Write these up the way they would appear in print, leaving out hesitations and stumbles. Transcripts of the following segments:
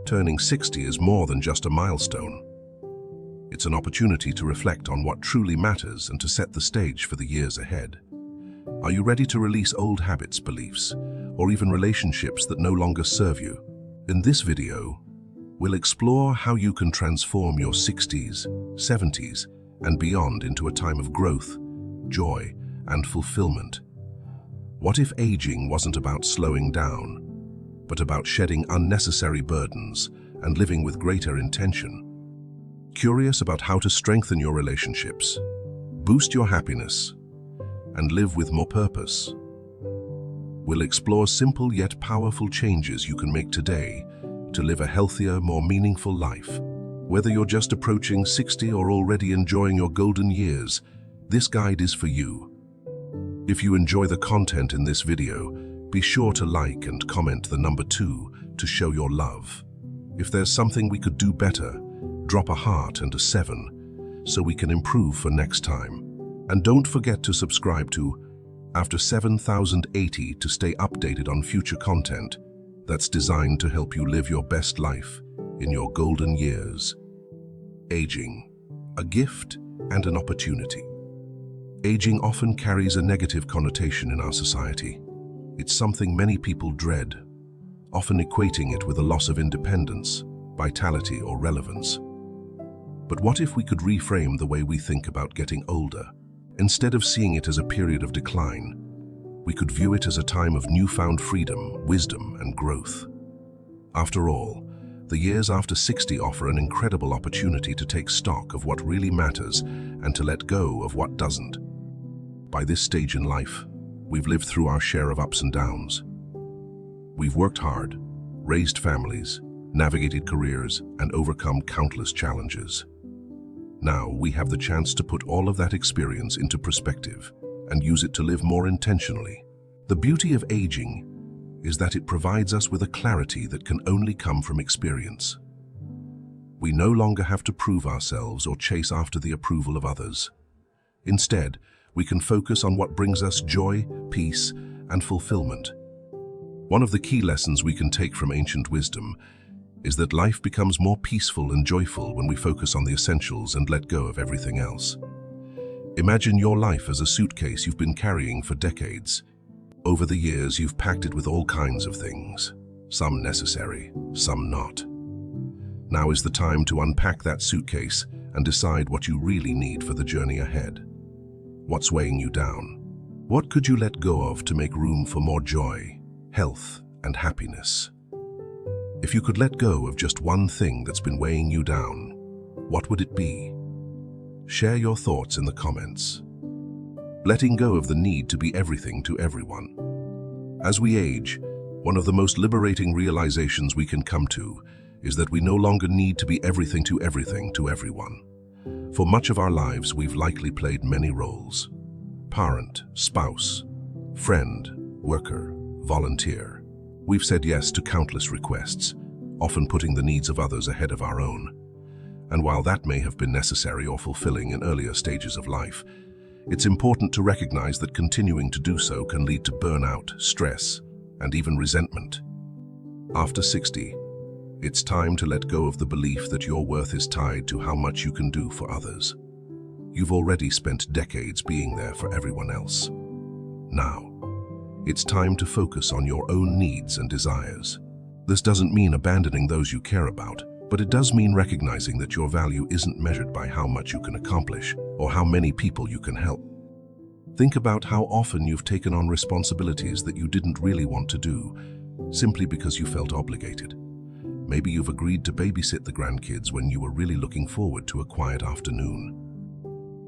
Turning 60 is more than just a milestone. It's an opportunity to reflect on what truly matters and to set the stage for the years ahead. Are you ready to release old habits, beliefs, or even relationships that no longer serve you? In this video, we'll explore how you can transform your 60s, 70s, and beyond into a time of growth, joy, and fulfillment. What if aging wasn't about slowing down, but about shedding unnecessary burdens and living with greater intention? Curious about how to strengthen your relationships, boost your happiness, and live with more purpose? We'll explore simple yet powerful changes you can make today to live a healthier, more meaningful life. Whether you're just approaching 60 or already enjoying your golden years, this guide is for you. If you enjoy the content in this video, be sure to like and comment the number 2 to show your love. If there's something we could do better, drop a heart and a 7 so we can improve for next time. And don't forget to subscribe to After 7080 to stay updated on future content that's designed to help you live your best life in your golden years. Aging, a gift and an opportunity. Aging often carries a negative connotation in our society. It's something many people dread, often equating it with a loss of independence, vitality, or relevance. But what if we could reframe the way we think about getting older? Instead of seeing it as a period of decline, we could view it as a time of newfound freedom, wisdom, and growth. After all, the years after 60 offer an incredible opportunity to take stock of what really matters and to let go of what doesn't. By this stage in life, we've lived through our share of ups and downs. We've worked hard, raised families, navigated careers, and overcome countless challenges. Now we have the chance to put all of that experience into perspective and use it to live more intentionally. The beauty of aging is that it provides us with a clarity that can only come from experience. We no longer have to prove ourselves or chase after the approval of others. Instead, we can focus on what brings us joy, peace, and fulfillment. One of the key lessons we can take from ancient wisdom is that life becomes more peaceful and joyful when we focus on the essentials and let go of everything else. Imagine your life as a suitcase you've been carrying for decades. Over the years, you've packed it with all kinds of things, some necessary, some not. Now is the time to unpack that suitcase and decide what you really need for the journey ahead. What's weighing you down? What could you let go of to make room for more joy, health, and happiness? If you could let go of just one thing that's been weighing you down, what would it be? Share your thoughts in the comments. Letting go of the need to be everything to everyone. As we age, one of the most liberating realizations we can come to is that we no longer need to be everything to everyone. For much of our lives, we've likely played many roles: parent, spouse, friend, worker, volunteer. We've said yes to countless requests, often putting the needs of others ahead of our own. And while that may have been necessary or fulfilling in earlier stages of life, it's important to recognize that continuing to do so can lead to burnout, stress, and even resentment. After 60, it's time to let go of the belief that your worth is tied to how much you can do for others. You've already spent decades being there for everyone else. Now, it's time to focus on your own needs and desires. This doesn't mean abandoning those you care about, but it does mean recognizing that your value isn't measured by how much you can accomplish or how many people you can help. Think about how often you've taken on responsibilities that you didn't really want to do, simply because you felt obligated. Maybe you've agreed to babysit the grandkids when you were really looking forward to a quiet afternoon.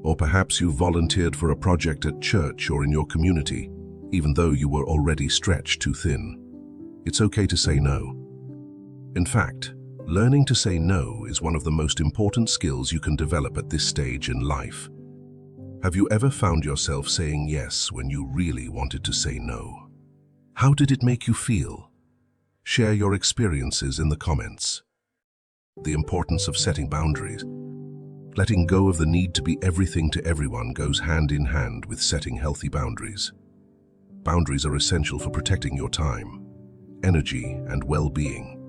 Or perhaps you've volunteered for a project at church or in your community, even though you were already stretched too thin. It's okay to say no. In fact, learning to say no is one of the most important skills you can develop at this stage in life. Have you ever found yourself saying yes when you really wanted to say no? How did it make you feel? Share your experiences in the comments. The importance of setting boundaries. Letting go of the need to be everything to everyone goes hand in hand with setting healthy boundaries. Boundaries are essential for protecting your time, energy, and well-being.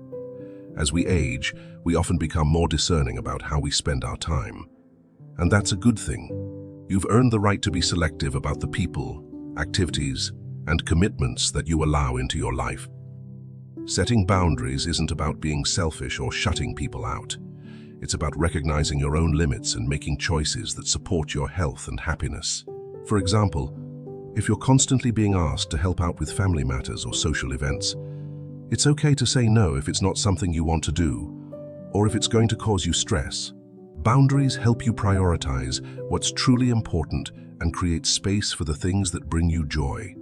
As we age, we often become more discerning about how we spend our time. And that's a good thing. You've earned the right to be selective about the people, activities, and commitments that you allow into your life. Setting boundaries isn't about being selfish or shutting people out. It's about recognizing your own limits and making choices that support your health and happiness. For example, if you're constantly being asked to help out with family matters or social events, it's okay to say no if it's not something you want to do, or if it's going to cause you stress. Boundaries help you prioritize what's truly important and create space for the things that bring you joy.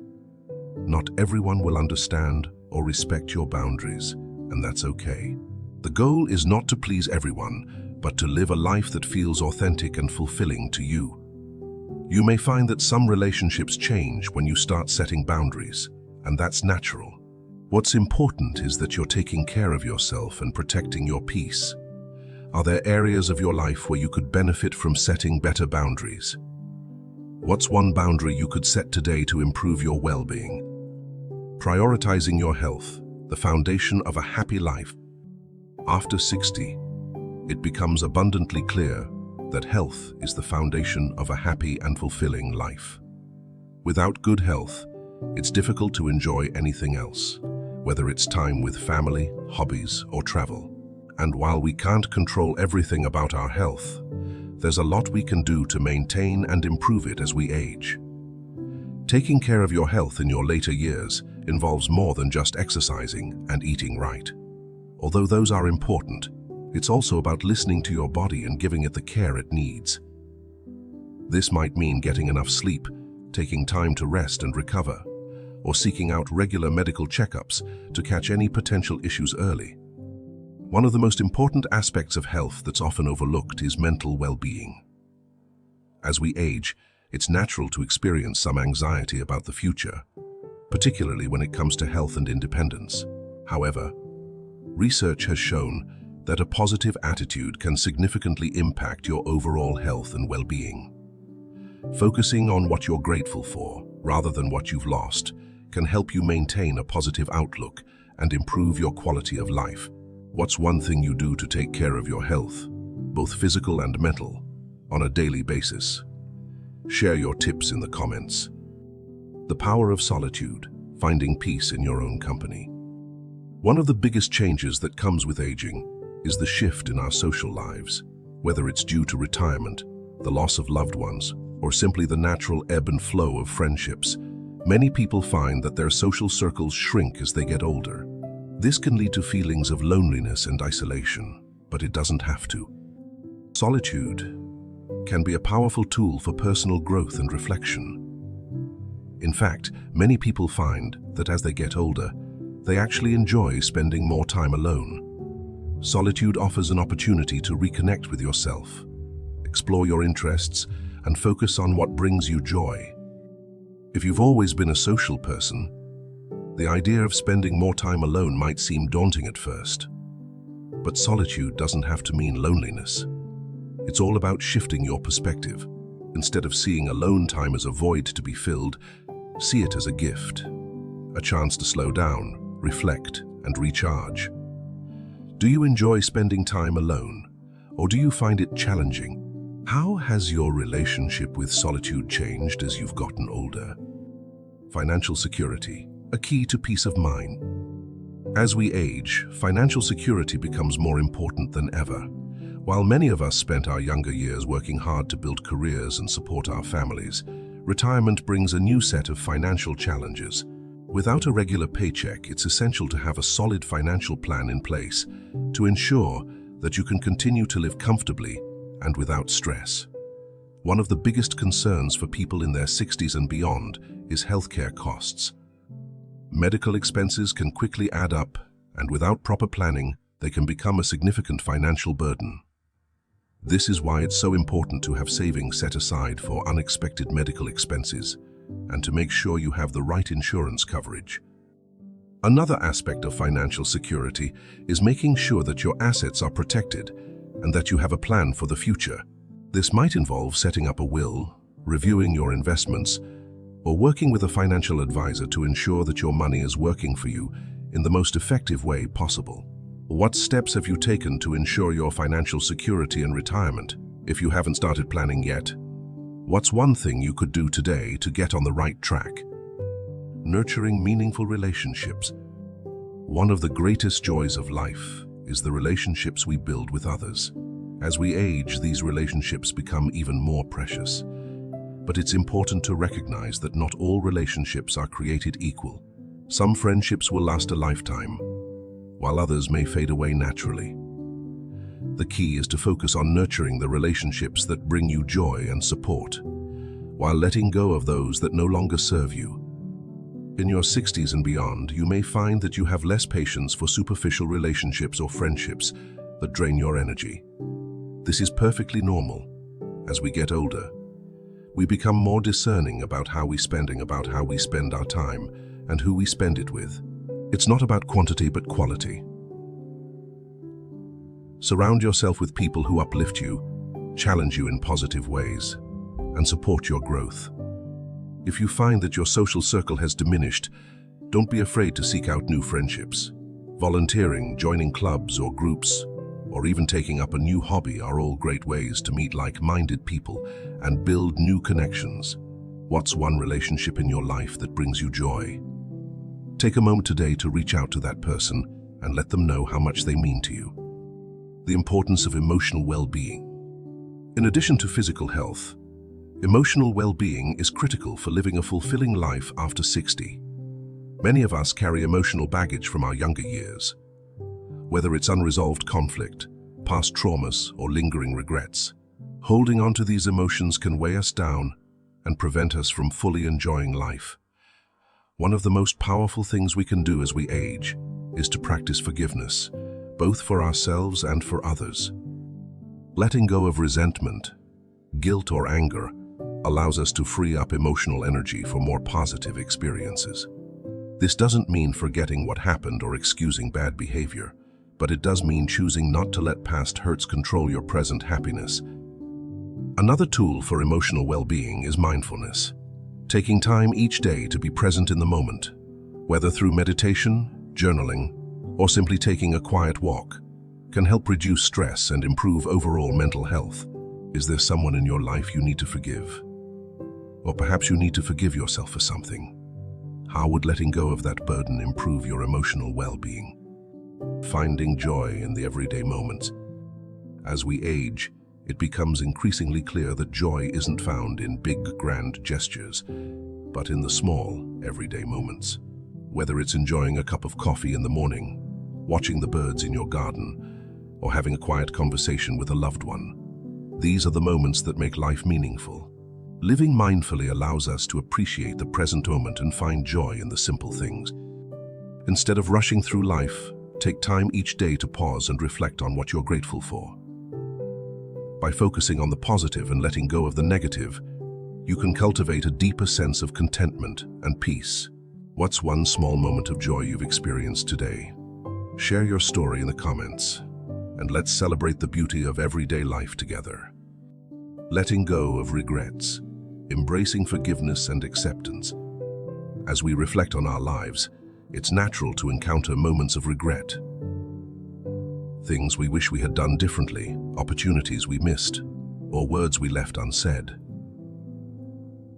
Not everyone will understand or respect your boundaries, and that's okay. The goal is not to please everyone, but to live a life that feels authentic and fulfilling to you. You may find that some relationships change when you start setting boundaries, and that's natural. What's important is that you're taking care of yourself and protecting your peace. Are there areas of your life where you could benefit from setting better boundaries? What's one boundary you could set today to improve your well-being? Prioritizing your health, the foundation of a happy life. After 60, it becomes abundantly clear that health is the foundation of a happy and fulfilling life. Without good health, it's difficult to enjoy anything else, whether it's time with family, hobbies, or travel. And while we can't control everything about our health, there's a lot we can do to maintain and improve it as we age. Taking care of your health in your later years involves more than just exercising and eating right. Although those are important, it's also about listening to your body and giving it the care it needs. This might mean getting enough sleep, taking time to rest and recover, or seeking out regular medical checkups to catch any potential issues early. One of the most important aspects of health that's often overlooked is mental well-being. As we age, it's natural to experience some anxiety about the future, particularly when it comes to health and independence. However, research has shown that a positive attitude can significantly impact your overall health and well-being. Focusing on what you're grateful for, rather than what you've lost, can help you maintain a positive outlook and improve your quality of life. What's one thing you do to take care of your health, both physical and mental, on a daily basis? Share your tips in the comments. The power of solitude, finding peace in your own company. One of the biggest changes that comes with aging is the shift in our social lives, whether it's due to retirement, the loss of loved ones, or simply the natural ebb and flow of friendships. Many people find that their social circles shrink as they get older. This can lead to feelings of loneliness and isolation, but it doesn't have to. Solitude can be a powerful tool for personal growth and reflection. In fact, many people find that as they get older, they actually enjoy spending more time alone. Solitude offers an opportunity to reconnect with yourself, explore your interests, and focus on what brings you joy. If you've always been a social person, the idea of spending more time alone might seem daunting at first. But solitude doesn't have to mean loneliness. It's all about shifting your perspective. Instead of seeing alone time as a void to be filled, see it as a gift, a chance to slow down, reflect, and recharge. Do you enjoy spending time alone, or do you find it challenging? How has your relationship with solitude changed as you've gotten older? Financial security, a key to peace of mind. As we age, financial security becomes more important than ever. While many of us spent our younger years working hard to build careers and support our families, retirement brings a new set of financial challenges. Without a regular paycheck, it's essential to have a solid financial plan in place to ensure that you can continue to live comfortably and without stress. One of the biggest concerns for people in their 60s and beyond is healthcare costs. Medical expenses can quickly add up, and without proper planning, they can become a significant financial burden. This is why it's so important to have savings set aside for unexpected medical expenses and to make sure you have the right insurance coverage. Another aspect of financial security is making sure that your assets are protected and that you have a plan for the future. This might involve setting up a will, reviewing your investments, or working with a financial advisor to ensure that your money is working for you in the most effective way possible. What steps have you taken to ensure your financial security and retirement? If you haven't started planning yet, what's one thing you could do today to get on the right track? Nurturing meaningful relationships. One of the greatest joys of life is the relationships we build with others. As we age, these relationships become even more precious. But it's important to recognize that not all relationships are created equal. Some friendships will last a lifetime, while others may fade away naturally. The key is to focus on nurturing the relationships that bring you joy and support, while letting go of those that no longer serve you. In your 60s and beyond, you may find that you have less patience for superficial relationships or friendships that drain your energy. This is perfectly normal. As we get older, we become more discerning about how we spend our time and who we spend it with. It's not about quantity but quality. Surround yourself with people who uplift you, challenge you in positive ways, and support your growth. If you find that your social circle has diminished, don't be afraid to seek out new friendships. Volunteering, joining clubs or groups, or even taking up a new hobby are all great ways to meet like-minded people and build new connections. What's one relationship in your life that brings you joy? Take a moment today to reach out to that person and let them know how much they mean to you. The importance of emotional well-being. In addition to physical health, emotional well-being is critical for living a fulfilling life after 60. Many of us carry emotional baggage from our younger years. Whether it's unresolved conflict, past traumas, or lingering regrets, holding on to these emotions can weigh us down and prevent us from fully enjoying life. One of the most powerful things we can do as we age is to practice forgiveness, both for ourselves and for others. Letting go of resentment, guilt, or anger allows us to free up emotional energy for more positive experiences. This doesn't mean forgetting what happened or excusing bad behavior, but it does mean choosing not to let past hurts control your present happiness. Another tool for emotional well-being is mindfulness. Taking time each day to be present in the moment, whether through meditation, journaling, or simply taking a quiet walk, can help reduce stress and improve overall mental health. Is there someone in your life you need to forgive? Or perhaps you need to forgive yourself for something. How would letting go of that burden improve your emotional well-being? Finding joy in the everyday moments. As we age, it becomes increasingly clear that joy isn't found in big, grand gestures, but in the small, everyday moments. Whether it's enjoying a cup of coffee in the morning, watching the birds in your garden, or having a quiet conversation with a loved one, these are the moments that make life meaningful. Living mindfully allows us to appreciate the present moment and find joy in the simple things. Instead of rushing through life, take time each day to pause and reflect on what you're grateful for. By focusing on the positive and letting go of the negative, you can cultivate a deeper sense of contentment and peace. What's one small moment of joy you've experienced today? Share your story in the comments, and let's celebrate the beauty of everyday life together. Letting go of regrets, embracing forgiveness and acceptance. As we reflect on our lives, it's natural to encounter moments of regret. Things we wish we had done differently, opportunities we missed, or words we left unsaid.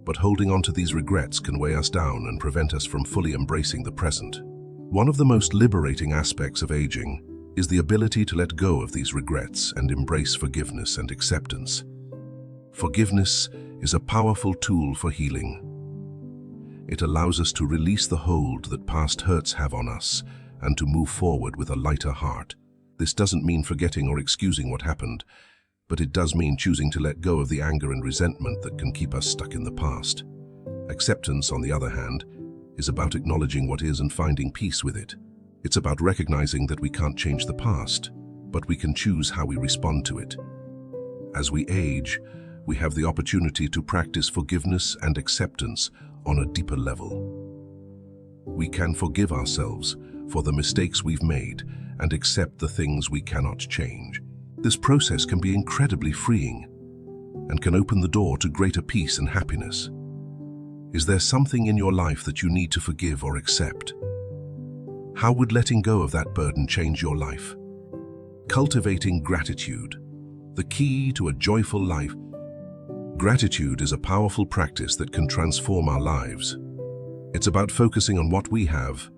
But holding on to these regrets can weigh us down and prevent us from fully embracing the present. One of the most liberating aspects of aging is the ability to let go of these regrets and embrace forgiveness and acceptance. Forgiveness is a powerful tool for healing. It allows us to release the hold that past hurts have on us and to move forward with a lighter heart. This doesn't mean forgetting or excusing what happened, but it does mean choosing to let go of the anger and resentment that can keep us stuck in the past. Acceptance, on the other hand, is about acknowledging what is and finding peace with it. It's about recognizing that we can't change the past, but we can choose how we respond to it. As we age, we have the opportunity to practice forgiveness and acceptance on a deeper level. We can forgive ourselves for the mistakes we've made and accept the things we cannot change. This process can be incredibly freeing and can open the door to greater peace and happiness. Is there something in your life that you need to forgive or accept? How would letting go of that burden change your life? Cultivating gratitude, the key to a joyful life. Gratitude is a powerful practice that can transform our lives. It's about focusing on what we have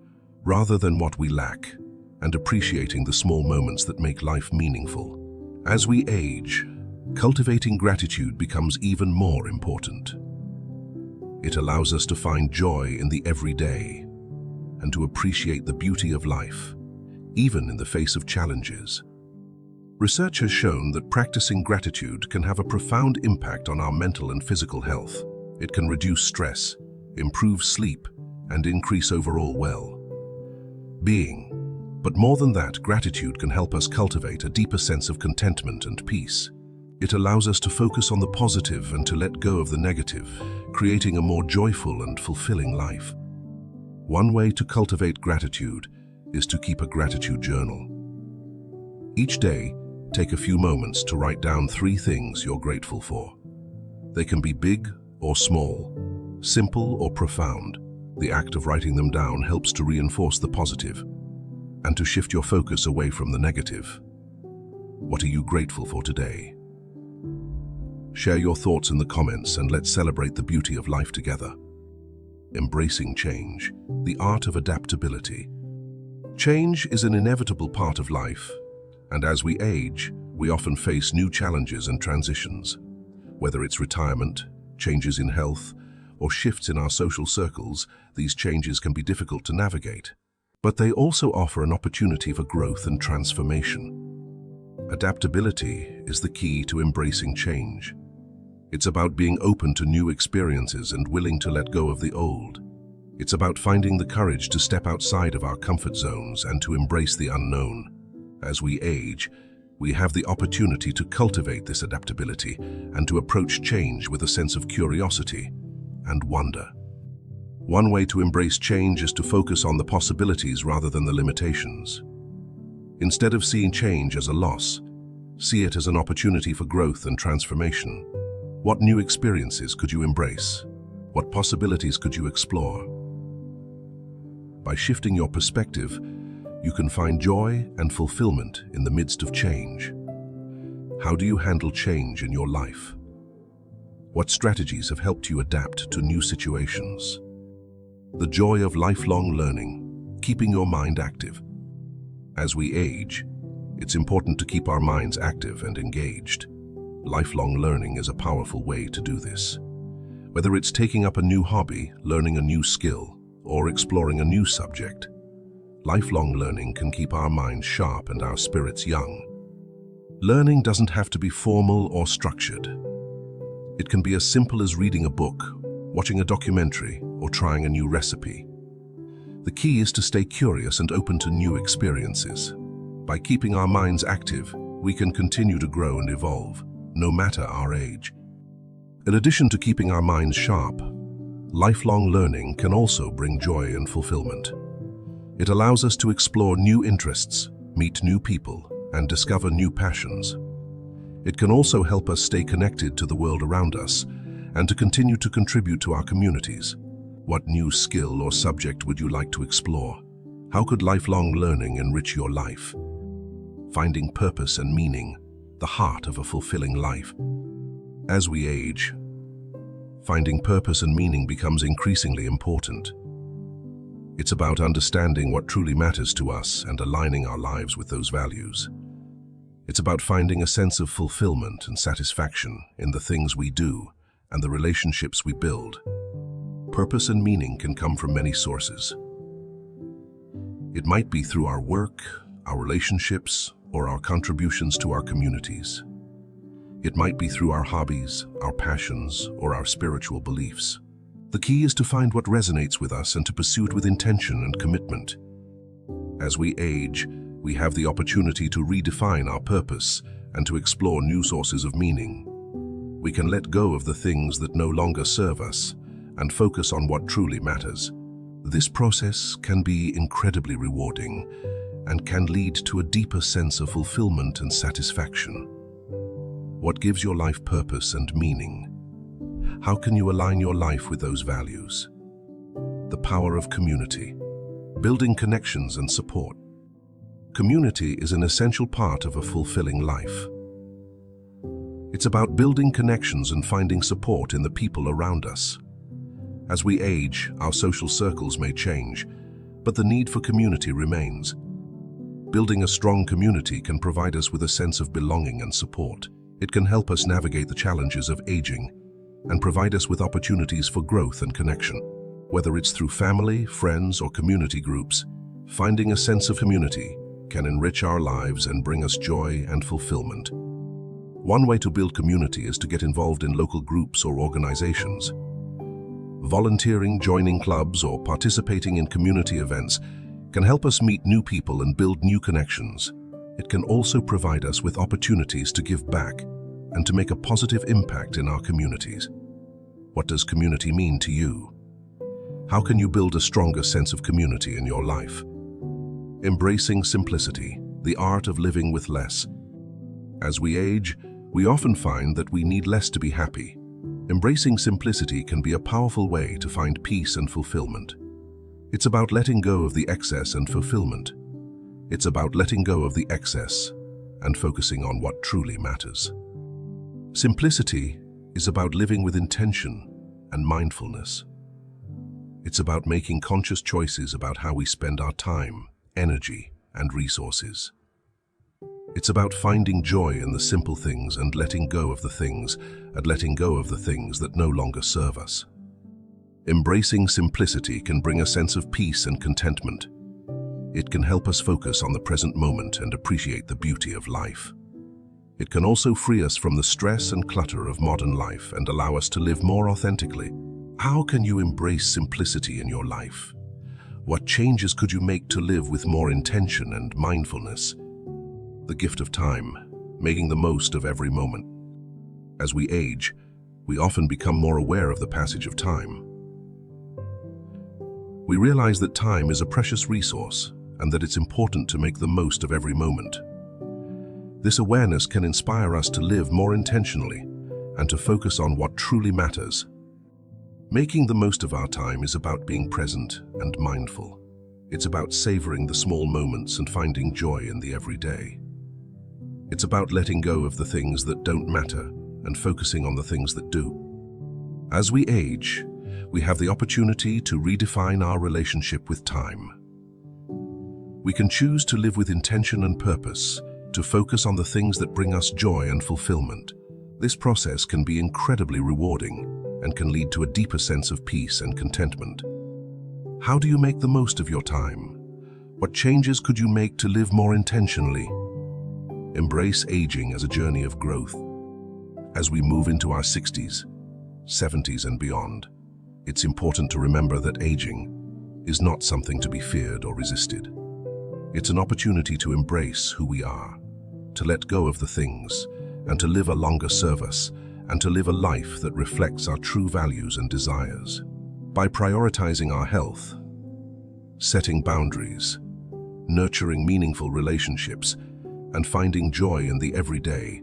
rather than what we lack, and appreciating the small moments that make life meaningful. As we age, cultivating gratitude becomes even more important. It allows us to find joy in the everyday and to appreciate the beauty of life, even in the face of challenges. Research has shown that practicing gratitude can have a profound impact on our mental and physical health. It can reduce stress, improve sleep, and increase overall well-being. But more than that, gratitude can help us cultivate a deeper sense of contentment and peace. It allows us to focus on the positive and to let go of the negative, creating a more joyful and fulfilling life. One way to cultivate gratitude is to keep a gratitude journal. Each day, take a few moments to write down 3 things you're grateful for. They can be big or small, simple or profound. The act of writing them down helps to reinforce the positive and to shift your focus away from the negative. What are you grateful for today? Share your thoughts in the comments and let's celebrate the beauty of life together. Embracing change, the art of adaptability. Change is an inevitable part of life, and as we age, we often face new challenges and transitions. Whether it's retirement, changes in health, or shifts in our social circles, these changes can be difficult to navigate. But they also offer an opportunity for growth and transformation. Adaptability is the key to embracing change. It's about being open to new experiences and willing to let go of the old. It's about finding the courage to step outside of our comfort zones and to embrace the unknown. As we age, we have the opportunity to cultivate this adaptability and to approach change with a sense of curiosity and wonder. One way to embrace change is to focus on the possibilities rather than the limitations. Instead of seeing change as a loss, see it as an opportunity for growth and transformation. What new experiences could you embrace? What possibilities could you explore? By shifting your perspective, you can find joy and fulfillment in the midst of change. How do you handle change in your life? What strategies have helped you adapt to new situations? The joy of lifelong learning, keeping your mind active. As we age, it's important to keep our minds active and engaged. Lifelong learning is a powerful way to do this. Whether it's taking up a new hobby, learning a new skill, or exploring a new subject, lifelong learning can keep our minds sharp and our spirits young. Learning doesn't have to be formal or structured. It can be as simple as reading a book, watching a documentary, or trying a new recipe. The key is to stay curious and open to new experiences. By keeping our minds active, we can continue to grow and evolve, no matter our age. In addition to keeping our minds sharp, lifelong learning can also bring joy and fulfillment. It allows us to explore new interests, meet new people, and discover new passions. It can also help us stay connected to the world around us and to continue to contribute to our communities. What new skill or subject would you like to explore? How could lifelong learning enrich your life? Finding purpose and meaning, the heart of a fulfilling life. As we age, finding purpose and meaning becomes increasingly important. It's about understanding what truly matters to us and aligning our lives with those values. It's about finding a sense of fulfillment and satisfaction in the things we do and the relationships we build. Purpose and meaning can come from many sources. It might be through our work, our relationships, or our contributions to our communities. It might be through our hobbies, our passions, or our spiritual beliefs. The key is to find what resonates with us and to pursue it with intention and commitment. As we age, we have the opportunity to redefine our purpose and to explore new sources of meaning. We can let go of the things that no longer serve us and focus on what truly matters. This process can be incredibly rewarding and can lead to a deeper sense of fulfillment and satisfaction. What gives your life purpose and meaning? How can you align your life with those values? The power of community. Building connections and support. Community is an essential part of a fulfilling life. It's about building connections and finding support in the people around us. As we age, our social circles may change, but the need for community remains. Building a strong community can provide us with a sense of belonging and support. It can help us navigate the challenges of aging and provide us with opportunities for growth and connection. Whether it's through family, friends, or community groups, finding a sense of community can enrich our lives and bring us joy and fulfillment. One way to build community is to get involved in local groups or organizations. Volunteering, joining clubs, or participating in community events can help us meet new people and build new connections. It can also provide us with opportunities to give back and to make a positive impact in our communities. What does community mean to you? How can you build a stronger sense of community in your life? Embracing simplicity, the art of living with less. As we age, we often find that we need less to be happy. Embracing simplicity can be a powerful way to find peace and fulfillment. It's about letting go of the excess and fulfillment. It's about letting go of the excess and focusing on what truly matters. Simplicity is about living with intention and mindfulness. It's about making conscious choices about how we spend our time, energy, and resources. It's about finding joy in the simple things and letting go of the things that no longer serve us. Embracing simplicity can bring a sense of peace and contentment. It can help us focus on the present moment and appreciate the beauty of life. It can also free us from the stress and clutter of modern life and allow us to live more authentically. How can you embrace simplicity in your life? What changes could you make to live with more intention and mindfulness? The gift of time, making the most of every moment. As we age, we often become more aware of the passage of time. We realize that time is a precious resource and that it's important to make the most of every moment. This awareness can inspire us to live more intentionally and to focus on what truly matters. Making the most of our time is about being present and mindful. It's about savoring the small moments and finding joy in the everyday. It's about letting go of the things that don't matter and focusing on the things that do. As we age, we have the opportunity to redefine our relationship with time. We can choose to live with intention and purpose, to focus on the things that bring us joy and fulfillment. This process can be incredibly rewarding and can lead to a deeper sense of peace and contentment. How do you make the most of your time? What changes could you make to live more intentionally? Embrace aging as a journey of growth. As we move into our 60s, 70s and beyond, it's important to remember that aging is not something to be feared or resisted. It's an opportunity to embrace who we are, to let go of the things, and to live a longer service, and to live a life that reflects our true values and desires. By prioritizing our health, setting boundaries, nurturing meaningful relationships, and finding joy in the everyday,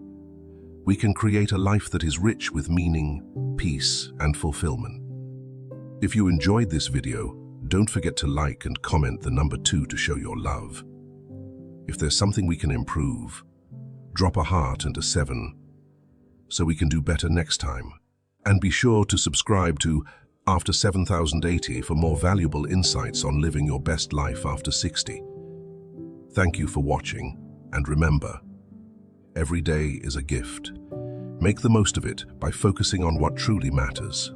we can create a life that is rich with meaning, peace, and fulfillment. If you enjoyed this video, don't forget to like and comment the number 2 to show your love. If there's something we can improve, drop a heart and a 7 so we can do better next time. And be sure to subscribe to After 7080 for more valuable insights on living your best life after 60. Thank you for watching, and remember, every day is a gift. Make the most of it by focusing on what truly matters.